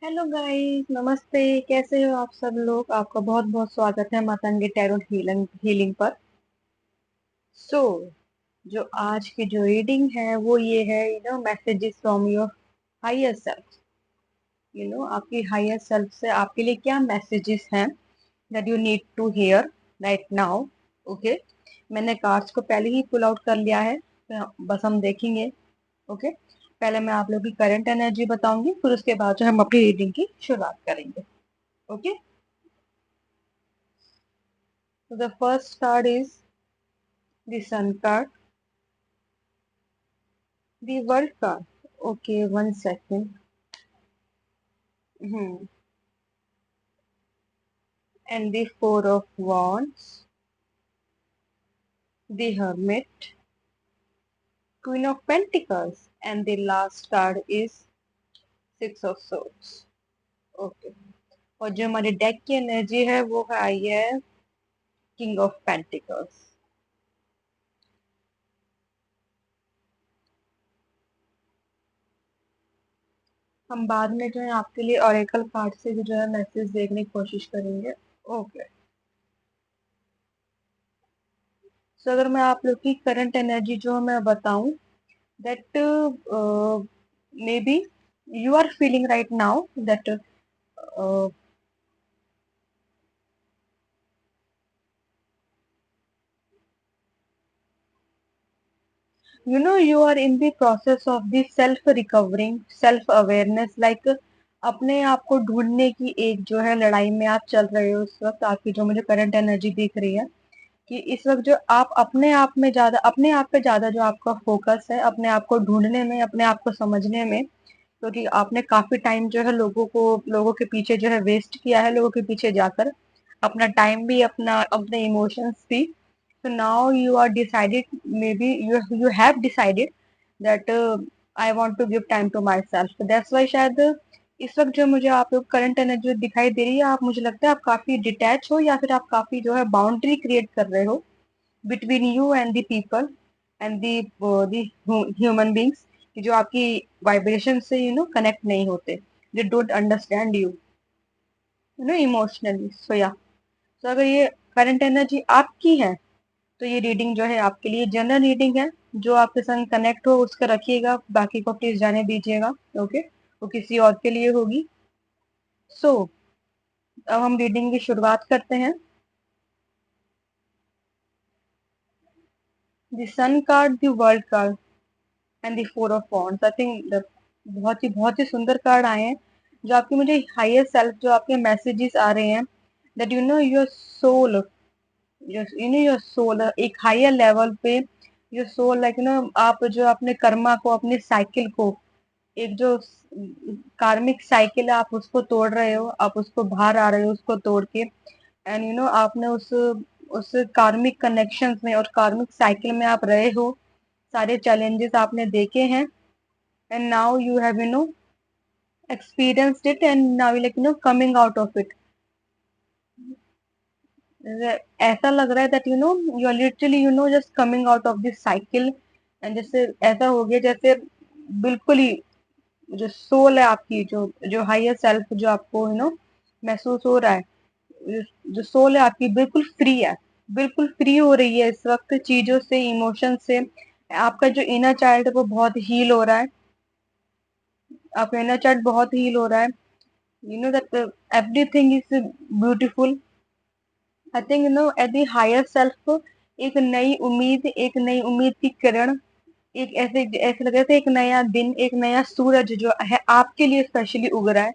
Hello guys, नमस्ते। कैसे हो आप सब लोग? आपका बहुत बहुत स्वागत है मातंगे टैरो हीलिंग हीलिंग पर। सो जो आज की जो रीडिंग है वो ये है, messages from your higher self. आपकी हायर सेल्फ से आपके लिए क्या मैसेजेस हैं that you need to hear right now. Okay, मैंने कार्ड्स को पहले ही पुल आउट कर लिया है, तो बस हम देखेंगे। ओके, पहले मैं आप लोग की करंट एनर्जी बताऊंगी, फिर उसके बाद जो हम अपनी रीडिंग की शुरुआत करेंगे। Okay, so the first card is the Sun card, the World card. Okay, 1 second. Hmm. And the Four of Wands, the Hermit, Queen of Pentacles, and the last card is Six of Swords. Okay. और जो हमारे deck की energy है वो आई है king of pentacles. हम बाद में जो है आपके लिए ऑरेकल कार्ड से भी जो है मैसेज देखने की कोशिश करेंगे। ओके, सो अगर मैं आप लोग की करंट एनर्जी जो मैं बताऊं, that maybe you are feeling right now that uh, you are in the process of the self recovering, self awareness, like अपने आप को ढूंढने की एक जो है लड़ाई में आप चल रहे हो इस वक्त। आपकी जो मुझे करंट एनर्जी दिख रही है कि इस वक्त जो आप अपने आप पे ज्यादा जो आपका फोकस है, अपने आप को ढूंढने में, अपने आप को समझने में, क्योंकि आपने काफी टाइम जो है लोगों के पीछे जो है वेस्ट किया है, लोगों के पीछे जाकर अपना टाइम भी, अपना अपने इमोशंस भी। so now you are decided, maybe you have decided that I want to give time to myself, so that's why शायद इस वक्त जो मुझे आप लोग करंट एनर्जी दिखाई दे रही है, आप मुझे लगता है आप काफी डिटैच हो, या फिर आप काफी जो है बाउंड्री क्रिएट कर रहे हो between you and the people and the human beings, जो आपकी वाइब्रेशन से कनेक्ट नहीं होते, they don't understand you emotionally. So yeah, तो अगर ये करंट एनर्जी आपकी है तो ये रीडिंग जो है आपके लिए जनरल रीडिंग है। जो आपके संग कनेक्ट हो उसका रखिएगा, बाकी को प्लीज जाने दीजिएगा। ओके, वो किसी और के लिए होगी। सो अब हम रीडिंग की शुरुआत करते हैं। The sun card, the world card and the four of wands. I think बहुत ही सुंदर कार्ड आए हैं। जो आपकी मुझे हायर सेल्फ, जो आपके मैसेजेस आ रहे हैं, that your soul, your soul एक हायर लेवल पे, योर सोल लाइक आप जो अपने कर्मा को, अपने साइकिल को, एक जो कार्मिक साइकिल है, आप उसको तोड़ रहे हो, आप उसको बाहर आ रहे हो उसको तोड़ के। एंड आपने उस कार्मिक कनेक्शंस में और कार्मिक साइकिल में आप रहे हो, सारे चैलेंजेस आपने देखे हैं, and now you have experienced it, and now you coming out of it। ऐसा लग रहा है that you are literally just coming out of this cycle। And जैसे ऐसा हो गया जैसे बिल्कुल ही जो सोल है आपकी, जो जो हायर सेल्फ जो आपको महसूस हो रहा है, जो सोल है आपकी बिल्कुल फ्री है, बिल्कुल फ्री हो रही है इस वक्त चीजों से, इमोशन से। आपका जो इनर चाइल्ड है वो बहुत हील हो रहा है, आपका इनर चाइल्ड बहुत हील हो रहा है। That everything is beautiful. I think at the higher self एक नई उम्मीद की किरण, एक ऐसे ऐसे लग रहा था, एक नया दिन, एक नया सूरज जो है आपके लिए स्पेशली उग रहा है।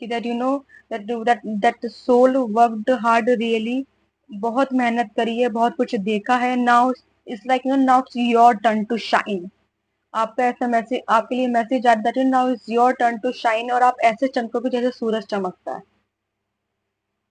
कि that that soul worked hard really, बहुत मेहनत करी है, बहुत कुछ देखा है। Now it's like now it's your turn to shine. आपका ऐसा मैसेज, आपके लिए मैसेज आता है, now it's your turn to shine, और आप ऐसे चमकोगे जैसे सूरज चमकता है।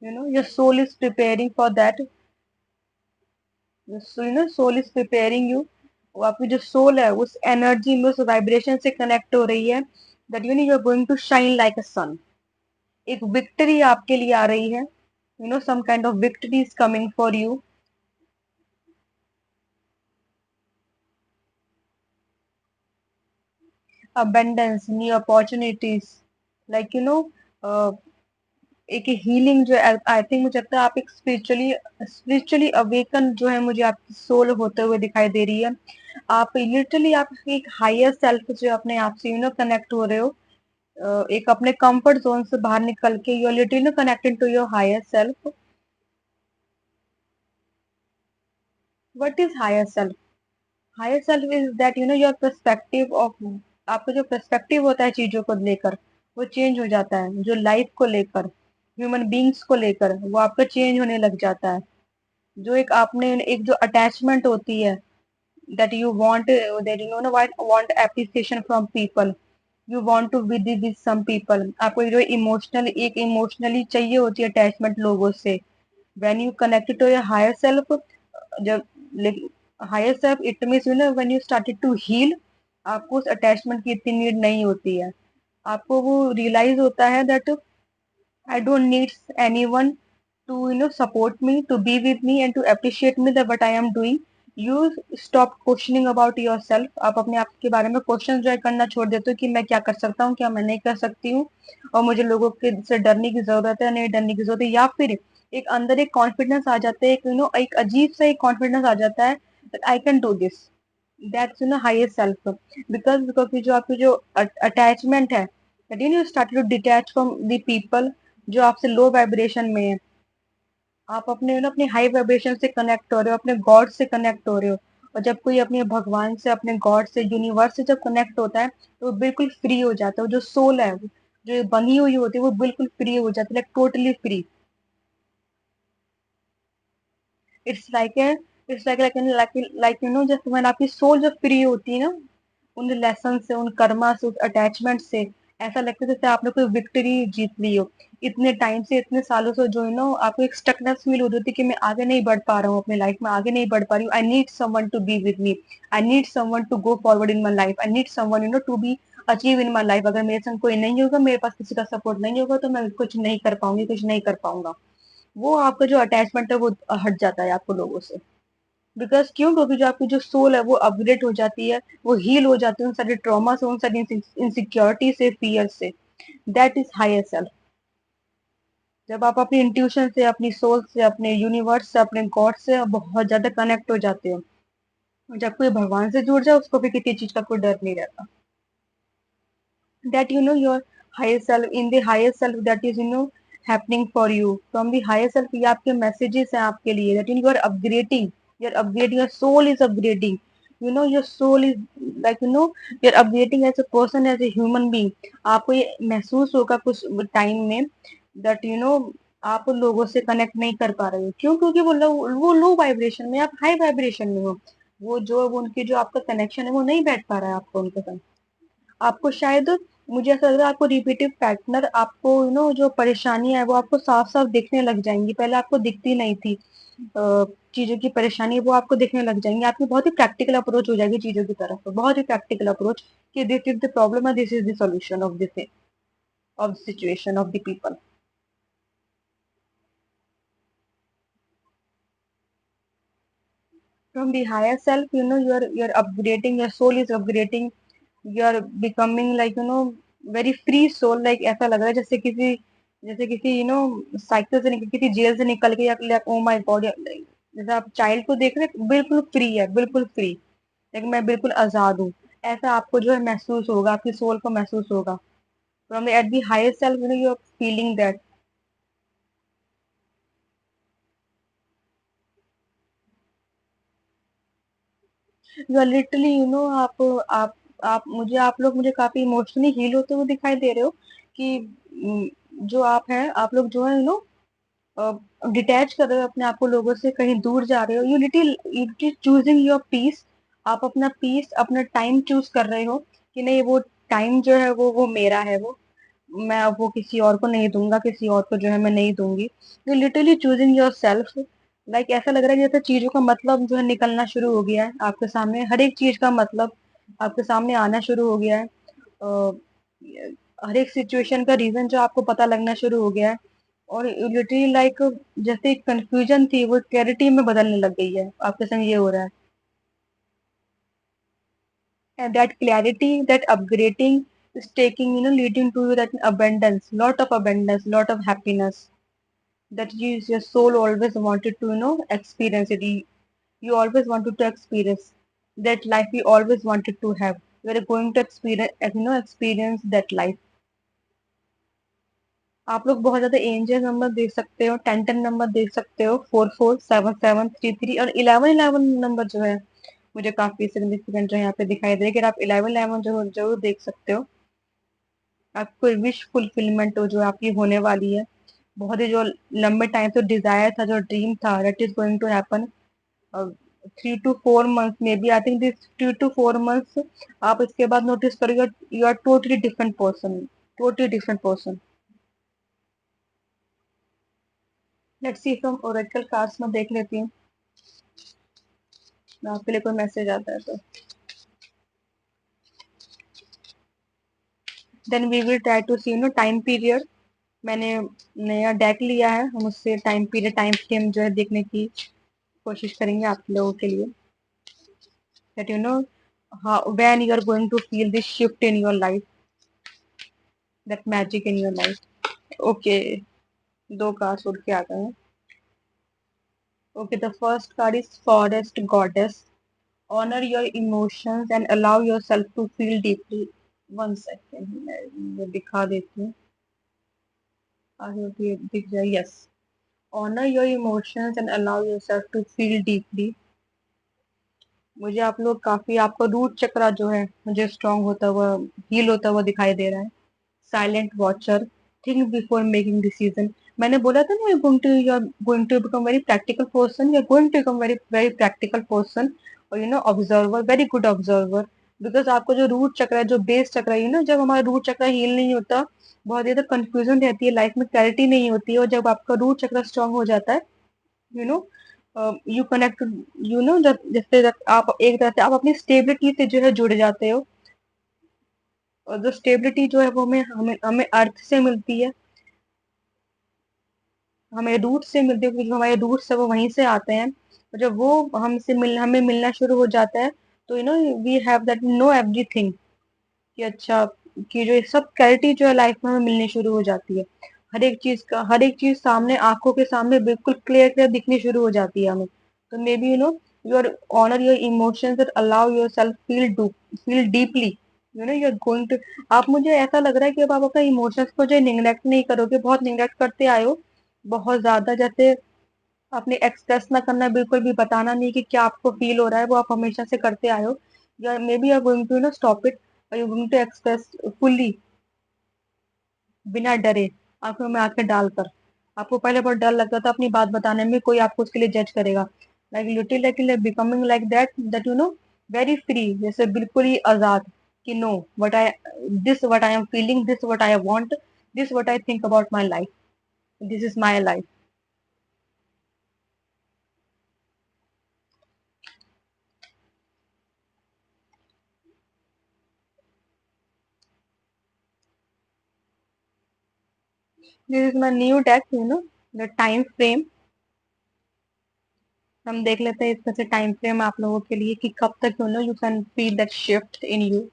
Your soul is preparing for that. Soul is preparing you. वो आपकी जो सोल है उस एनर्जी में, उस वाइब्रेशन से कनेक्ट हो रही है, that you are going to shine like a sun. एक विक्ट्री आपके लिए आ रही है, some kind of victory is coming for you. Abundance, new opportunities, like एक हीलिंग जो आई थिंक मुझे लगता है आप एक स्पिरिचुअली अवेकन जो है मुझे आपकी सोल होते हुए दिखाई दे रही है। आप लिटरली आप एक हायर सेल्फ जो अपने आप से कनेक्ट हो रहे हो। एक अपने कंफर्ट जोन से बाहर निकल के you are literally connected to your higher self. What is higher self? Higher self is that your perspective of, आपका जो पर्सपेक्टिव होता है चीजों को लेकर वो चेंज हो जाता है। जो लाइफ को लेकर, ह्यूमन बींग्स को लेकर वो आपका चेंज होने लग जाता है। जो एक आपने एक जो अटैचमेंट होती है that you want that you know what want appreciation from people, you want to with some people, आपको जो इमोशनल एक इमोशनली चाहिए होती है अटैचमेंट लोगों से। when you connect to your higher self, जब higher self it means when you started to heal, आपको उस अटैचमेंट की इतनी नीड नहीं होती है। आपको वो रियलाइज होता है that I don't need anyone to support me, to be with me and to appreciate me that what I am doing. You stop questioning about yourself. आप अपने आप के बारे में क्वेश्चन जो है करना छोड़ देते हो कि मैं क्या कर सकता हूँ, क्या मैं नहीं कर सकती हूँ, और मुझे लोगों के से डरने की जरूरत है, नहीं डरने की जरूरत है। या फिर एक अंदर एक कॉन्फिडेंस आ जाता है, एक एक अजीब सा एक कॉन्फिडेंस आ जाता है that I can do this. That's higher self. Because की जो आपकी जो अटैचमेंट है, that you started to detach from the people जो आपसे लो वाइब्रेशन में है। आप अपने अपने हाई वाइब्रेशन से कनेक्ट हो रहे हो, अपने गॉड से कनेक्ट हो रहे हो। और जब कोई अपने भगवान से, अपने गॉड से, यूनिवर्स से जब कनेक्ट होता है तो वो बिल्कुल फ्री हो जाता है। जो सोल है जो बनी हुई होती है वो बिल्कुल फ्री हो जाती है, like totally free. It's like है इट्स लाइक जैसे when आपकी सोल जब फ्री होती है ना उन लेसन से, उन कर्मा से, उस अटैचमेंट से, ऐसा लगता है जैसे आपने कोई विक्ट्री जीत ली हो। इतने टाइम से, इतने सालों से जो आपको एक स्टकनेस फील हो रही थी कि मैं आगे नहीं बढ़ पा रहा हूँ अपनी लाइफ में, आगे नहीं बढ़ पा रही हूँ। I need someone to be with me, I need someone to go forward in my life, I need someone to be achieve in my life. अगर मेरे संग कोई नहीं होगा, मेरे पास किसी का सपोर्ट नहीं होगा तो मैं कुछ नहीं कर पाऊंगी, कुछ नहीं कर पाऊंगा। वो आपका जो अटैचमेंट है वो हट जाता है आपको लोगों से। बिकॉज क्यों? क्योंकि जो आपकी जो सोल है वो अपग्रेड हो जाती है, वो हील हो जाती है उन सारे ट्रॉमा से, उन सारी इनसिक्योरिटी से, फियर से। That is higher self. जब आप अपनी इंट्यूशन से, अपनी सोल से, अपने यूनिवर्स से, अपने गॉड से बहुत ज्यादा कनेक्ट हो जाते हो। जब कोई भगवान से जुड़ जाए उसको भी किसी चीज का कोई डर नहीं रहता। that your higher self, in the higher self that is happening for you from the higher self, ये आपके मैसेजेस हैं आपके लिए, that you are upgrading, your soul is upgrading, your soul is like you're upgrading as a person, as a human being। आपको ये महसूस होगा कुछ टाइम में that आप लोगों से कनेक्ट नहीं कर पा रहे हो। क्यों? क्योंकि वो लो वाइब्रेशन में, आप हाई वाइब्रेशन में हो। वो उनकी जो आपका कनेक्शन है वो नहीं बैठ पा रहा है आपको उनके साथ। आपको शायद, मुझे ऐसा लग रहा है आपको रिपीटिव पैटर्न, आपको जो परेशानी है वो आपको साफ साफ दिखने लग जाएंगी। पहले आपको दिखती नहीं थी चीजों की परेशानी, वो आपको दिखने लग जाएंगी। आपकी बहुत ही प्रैक्टिकल अप्रोच हो जाएगी चीजों की तरफ, बहुत ही प्रैक्टिकल अप्रोच कि this is the problem and this is the solution of this, of the situation, of the people. From the higher self, you're upgrading, your soul is upgrading, you're becoming like very free soul। like ऐसा लग रहा है जैसे किसी cycle से निकल, किसी jail से निकल के, या ओ माय गॉड, जैसे आप चाइल्ड को देख रहे हैं, बिल्कुल फ्री है, बिल्कुल फ्री, लेकिन मैं बिल्कुल आजाद हूँ। ऐसा आपको जो है महसूस होगा, आपकी सोल को महसूस होगा। From at the higher self you are feeling that. You are literally आप लोग मुझे काफी इमोशनली हील होते हुए दिखाई दे रहे हो कि जो आप हैं, आप लोग जो है डिटैच कर रहे हो अपने आप को लोगों से, कहीं दूर जा रहे हो। You choosing your peace. आप अपना पीस, अपना टाइम चूज कर रहे हो कि नहीं, वो टाइम जो है वो मेरा है, वो मैं अब वो किसी और को नहीं दूंगा, किसी और को जो है मैं नहीं दूंगी। You literally choosing your self. Like ऐसा लग रहा है जैसे चीजों का मतलब जो है निकलना शुरू हो गया है आपके सामने, हर एक चीज का मतलब आपके सामने आना शुरू हो गया है। हर एक सिचुएशन का रीजन जो आपको पता लगना शुरू हो गया है। और लिटरली लाइक जैसे कंफ्यूजन थी वो क्लैरिटी में बदलने लग गई है, आपके संग ये हो रहा है। And that clarity, that upgrading is taking, leading to you that abundance, lot of happiness that your soul always wanted to, experience it. You always wanted to experience that life you always wanted to have. You are going to experience, experience that life. आप लोग बहुत ज्यादा angel number देख सकते हो, 10 number देख सकते हो, 447733 और 11 नंबर जो है मुझे काफी सिग्निफिकेंट जो है यहाँ पे दिखाई दे रहा है कि आप 11 जो जरूर देख सकते हो। आपको विश फुलफिलमेंट जो आपकी होने वाली है, बहुत ही जो लंबे टाइम से डिजायर था, जो ड्रीम था, that is going to happen 3 to 4 months में बी। I think this 2 to 4 months आप इसके बाद नोटिस करोगे you are totally different person, totally different person. Let's see from oracle cards में देख लेती हूँ आपके लिए कोई मैसेज आता है तो। Then we will try to see time period. मैंने नया डेक लिया है, हम उससे टाइम पीरियड, टाइम फ्रेम जो है देखने की कोशिश करेंगे आप लोगों के लिए, that how when you are going to feel this shift in your life, that magic in your life. Okay, दो कार्ड्स उड़ के आ गए हैं। Okay, the first card is Forest Goddess. Honor your emotions and allow yourself to feel deeply. One second, मैं ये दिखा देती हूँ। I hope ये दिख जाए। Yes. Honor your emotions and allow yourself to feel deeply. मुझे आप लोग काफी, आपका रूट चक्रा जो है मुझे स्ट्रांग होता हुआ, हील होता हुआ दिखाई दे रहा है। Silent watcher, think before making decision. मैंने बोला था ना, you are going to become very practical person, you are going to become very very practical person और observer, very good observer. Because आपको जो रूट चक्र है, जो बेस चक्र है, जब हमारा रूट चक्र हील नहीं होता, बहुत ज्यादा कंफ्यूजन रहती है लाइफ में, क्लैरिटी नहीं होती है। और जब आपका रूट चक्र स्ट्रांग हो जाता है, यू नो यू कनेक्ट, जब जैसे जब आप एक तरह से आप अपनी स्टेबिलिटी से जो है जुड़ जाते हो। और जो स्टेबिलिटी जो है वो हमें हमें हमें अर्थ से मिलती है, हमें रूट से मिलती है, क्योंकि जो हमारे रूट है वो वहीं से आते हैं। और जब वो हमें मिलना शुरू हो जाता है, तो we have that know everything, कि अच्छा, कि जो ये सब क्लैरिटी जो है लाइफ में हमें मिलनी शुरू हो जाती है। हर एक चीज सामने, आंखों के सामने बिल्कुल क्लियर क्लियर दिखनी शुरू हो जाती है हमें। तो maybe your honour your emotions and allow yourself feel deeply, you are going to. आप, मुझे ऐसा लग रहा है कि अब आप अपने इमोशंस को जो निगलेक्ट नहीं करोगे, बहुत निगलेक्ट करते आए हो बहुत ज्यादा, जैसे आपने एक्सप्रेस ना करना, बिल्कुल भी बताना नहीं कि क्या आपको फील हो रहा है, वो आप हमेशा से करते आए हो। या may be are going to stop it, और you going to express fully, बिना डरे, आंखों में आंखें डालकर। आपको पहले बहुत डर लगता था अपनी बात बताने में, कोई आपको उसके लिए जज करेगा। Like little little becoming like that, very free, जैसे बिल्कुल ही आजाद, कि no, what I this what I am feeling, this what I want, this what I think about my life, this is my life. This is my new deck, the time frame. हम देख लेते हैं इसका से time frame आप लोगों के लिए, कि कब तक you can feel that shift in you.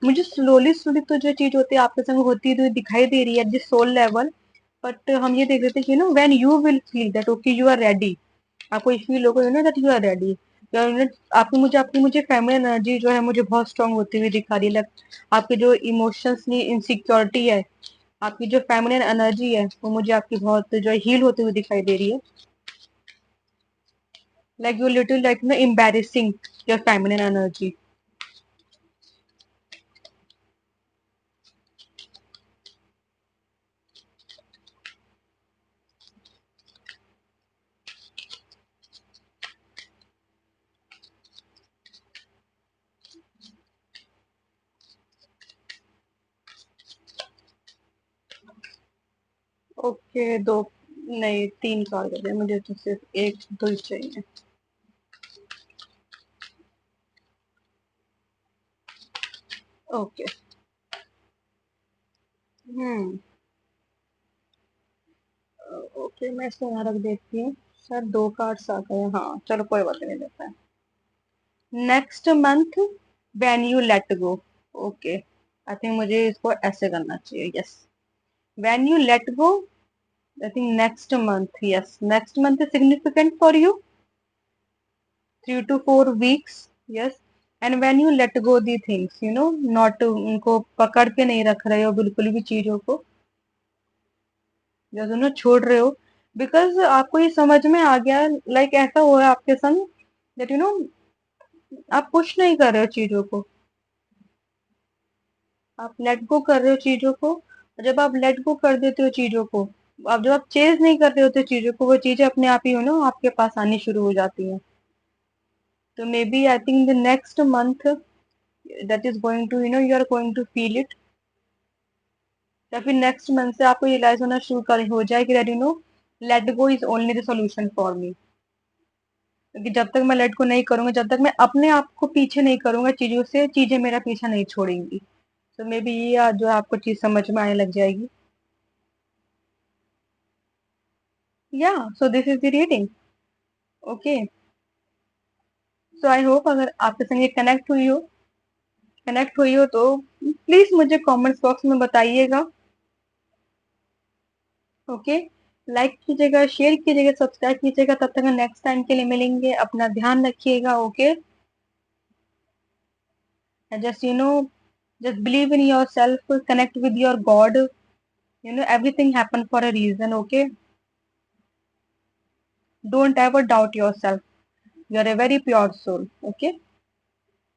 मुझे स्लोली स्लोली तो जो चीज होती है आपके संग होती हुई दिखाई दे रही है जिस सोल लेवल। बट हम ये देख रहे थे कि when you will feel that okay you are ready, आपको फील होगा दैट यू आर रेडी। आपकी मुझे फैमिली एनर्जी जो है मुझे बहुत स्ट्रांग होती हुई दिखा रही है। आपके जो इमोशंस की इनसिक्योरिटी है, आपकी जो फैमिली एनर्जी है, वो मुझे आपकी बहुत जो हील होती हुई दिखाई दे रही है। Like you little like embarrassing your family energy. Okay, दो नहीं, 3 कार्ड दे, मुझे तो सिर्फ एक दो ही चाहिए। ओके। हम्म। ओके, मैं इसको यहाँ रख देती हूँ। सर 2 कार्ड्स आ गए, हाँ चलो कोई बात नहीं, देता है। Next month when you let go. Okay, I think मुझे इसको ऐसे करना चाहिए। Yes, when you let go, I think next month. Yes, next month is significant for you, 3 to 4 weeks। Yes, and when you let go the things, not उनको पकड़ के नहीं रख रहे हो बिल्कुल भी चीजों को, जैसे छोड़ रहे हो, बिकॉज आपको ये समझ में आ गया, लाइक ऐसा हुआ है आपके संग, दैट आप पुश नहीं कर रहे हो चीजों को, आप लेट गो कर रहे हो चीजों को। और जब आप लेट गो कर देते हो चीजों को, अब जब आप चेज नहीं कर रहे होते चीजों को, वो चीजें अपने आप ही आपके पास आनी शुरू हो जाती हैं। तो maybe I think the next month that is going to you are going to feel it, या फिर नेक्स्ट मंथ से आपको रियलाइज होना शुरू कर हो जाए कि that let go is only the solution for me. क्योंकि जब तक मैं लेट गो नहीं करूंगा, जब तक मैं अपने आप को पीछे नहीं करूंगा चीजों से, चीजें मेरा पीछा नहीं छोड़ेंगी। तो मे बी ये जो आपको चीज समझ में आने लग जाएगी। या, so this is the reading. Okay, so I hope अगर आपके संग ये कनेक्ट हुई हो तो प्लीज मुझे कमेंट्स बॉक्स में बताइएगा। ओके, लाइक कीजिएगा, शेयर कीजिएगा, सब्सक्राइब कीजिएगा। तब तक नेक्स्ट टाइम के लिए मिलेंगे, अपना ध्यान रखिएगा। Okay, just just believe in yourself, connect with your God. Everything happen for a reason. Okay, don't ever doubt yourself. You are a very pure soul. Okay,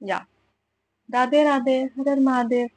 yeah. Radhe Radhe, Har Har Mahadev.